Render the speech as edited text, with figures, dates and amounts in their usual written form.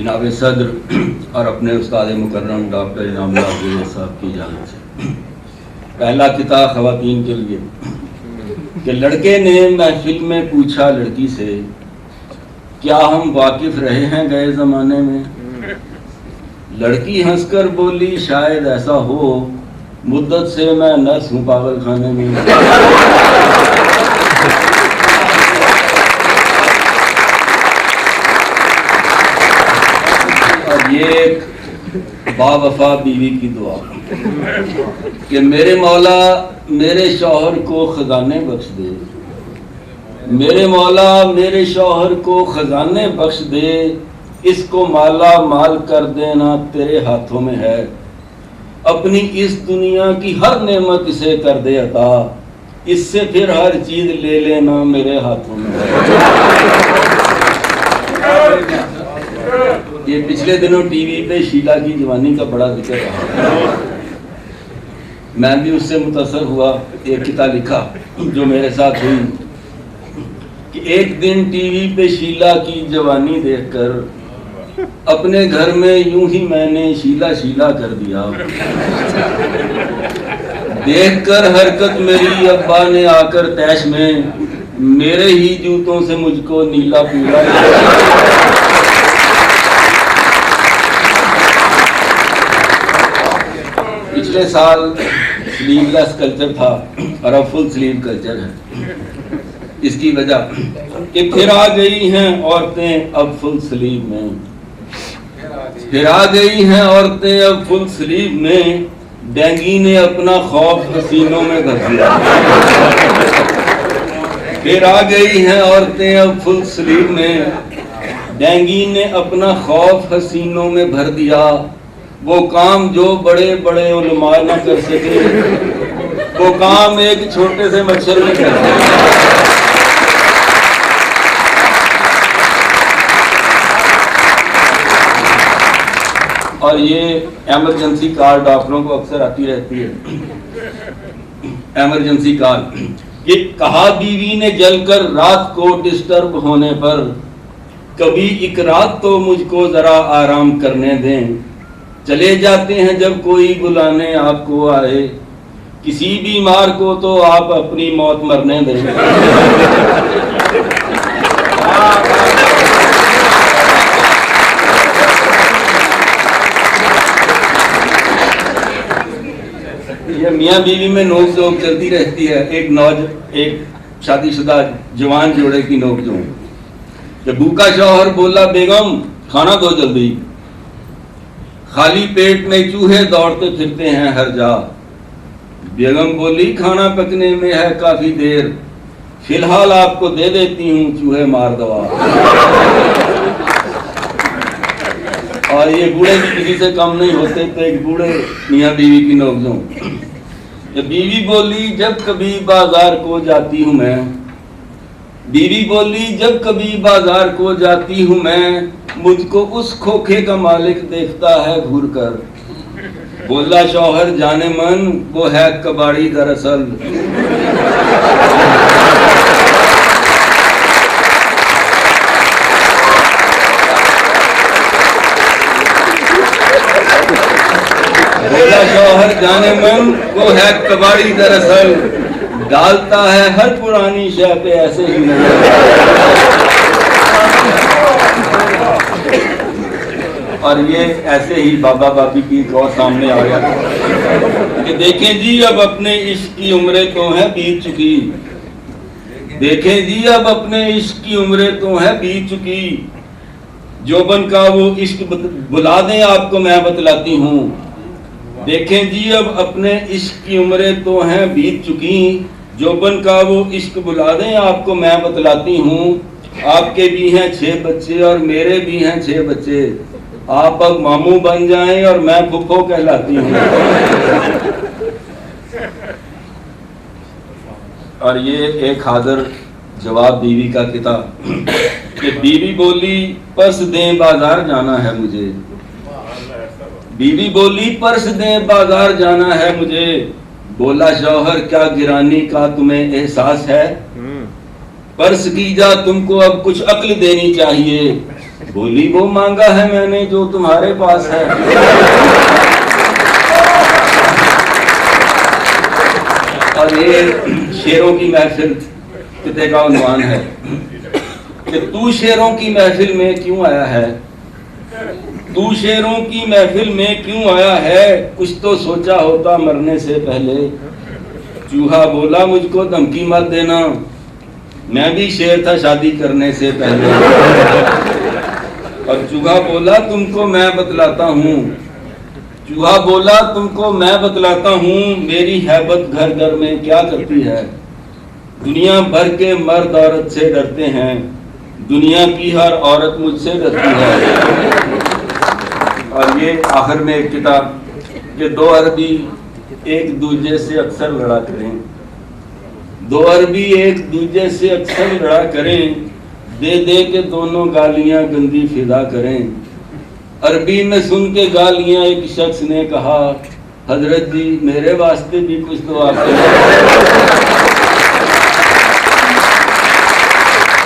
जनाब सदर और अपने उस्ताद मुकर्रम डॉक्टर इनामुल्लाह अब्दुल साहब की इजाज़त से पहला किताब ख़वातीन के लिए कि लड़के ने महफिल में पूछा लड़की से, क्या हम वाकिफ रहे हैं गए ज़माने में? लड़की हंसकर बोली, शायद ऐसा हो, मुद्दत से मैं नर्स हूँ पागल खाने में। और ये एक बावफा बीवी की दुआ कि मेरे मौला मेरे शौहर को खजाने बख्श दे, मेरे मौला मेरे शौहर को खजाने बख्श दे, इसको माला माल कर देना तेरे हाथों में है, अपनी इस दुनिया की हर नेमत इसे कर दे अता, इससे फिर हर चीज ले लेना मेरे हाथों में है। ये पिछले दिनों टीवी पे शीला की जवानी का बड़ा जिक्र रहा, मैं भी उससे मुतासर हुआ। एक किताब लिखा जो मेरे साथ हुई कि एक दिन टीवी पे शीला की जवानी देखकर अपने घर में यूं ही मैंने शीला शीला कर दिया। देखकर हरकत मेरी अब्बा ने आकर तैश में मेरे ही जूतों से मुझको नीला पीला। पिछले साल स्लीवलेस कल्चर था और अब फुल स्लीव कल्चर है। इसकी वजह कि फिर आ गई हैं औरतें अब फुल स्लीव में, फिर आ गई हैं औरतें अब फुल स्लीव में, डेंगी ने अपना खौफ हसीनों में भर दिया। फिर आ गई हैं औरतें अब फुल स्लीव में, डेंगी ने अपना खौफ हसीनों में भर दिया। वो काम जो बड़े बड़े उलमा न कर सके, वो काम एक छोटे से मच्छर में कर सके। और ये एमरजेंसी कॉल डॉक्टरों को अक्सर आती रहती है, एमरजेंसी कॉल। ये कहा बीवी ने जलकर रात को डिस्टर्ब होने पर, कभी एक रात तो मुझको जरा आराम करने दें, चले जाते हैं जब कोई बुलाने आपको आए, किसी बीमार को तो आप अपनी मौत मरने दें। ये मियाँ बीवी में नोक-झोंक चलती रहती है। एक शादीशुदा जवान जोड़े की नोक-झोंक। जब भूखा शौहर बोला, बेगम खाना दो जल्दी, खाली पेट में चूहे दौड़ते फिरते हैं हर जा। बेगम बोली, खाना पकने में है काफी देर, फिलहाल आपको दे देती हूँ चूहे मार दवा। और ये बूढ़े भी किसी से कम नहीं होते, तो एक बूढ़े मियाँ बीवी की नोक-झोंक। बीवी बोली, जब कभी बाजार को जाती हूँ मैं, बीवी बोली, जब कभी बाजार को जाती हूँ मैं, मुझको उस खोखे का मालिक देखता है घूर कर। बोला शौहर जाने मन, वो है कबाड़ी दरअसल। बोला शौहर जाने मन, वो है कबाड़ी दरअसल, डालता है हर पुरानी शय पे ऐसे ही नजर। और ये ऐसे ही बाबा बाबी की एक और सामने आ गया कि देखें जी अब अपने इश्क की उम्रें तो हैं बीत चुकी, देखें जी अब अपने इश्क की उम्रें तो हैं बीत चुकी, जोबन का वो इश्क बुला दें आपको मैं बतलाती हूँ। देखें जी अब अपने इश्क की उम्रें तो हैं बीत चुकी, जोबन का वो इश्क बुला दें आपको मैं बतलाती हूँ। आपके भी हैं 6 बच्चे और मेरे भी हैं 6 बच्चे, आप अब मामू बन जाएं और मैं फुफ्फो कहलाती हूँ। और ये एक हाजिर जवाब बीवी का किताब कि बीवी बोली, पर्स दें बाजार जाना है मुझे, बीवी बोली पर्स दें बाजार जाना है मुझे। बोला शौहर क्या गिरानी का तुम्हें एहसास है, पर्स की जा तुमको अब कुछ अक्ल देनी चाहिए। बोली वो मांगा है मैंने जो तुम्हारे पास है। और ये शेरों की महफिल किते का उन्वान है कि तू शेरों की महफिल में क्यों आया है, तू शेरों की महफिल में क्यों आया है, कुछ तो सोचा होता मरने से पहले। चूहा बोला मुझको धमकी मत देना, मैं भी शेर था शादी करने से पहले। और चूहा बोला तुमको मैं बतलाता हूँ, चूहा बोला तुमको मैं बतलाता हूँ, मेरी हैबत घर घर में क्या करती है। दुनिया भर के मर्द औरत से डरते हैं, दुनिया की हर औरत मुझसे डरती है। और ये आखिर में एक किताब के दो अरबी एक दूजे से अक्सर लड़ा करें, दो अरबी एक दूजे से अक्सर लड़ा करें, दे दे के दोनों गालियां गंदी फिदा करें। अरबी में सुन के गालियां एक शख्स ने कहा, हजरत जी मेरे वास्ते भी कुछ तो आप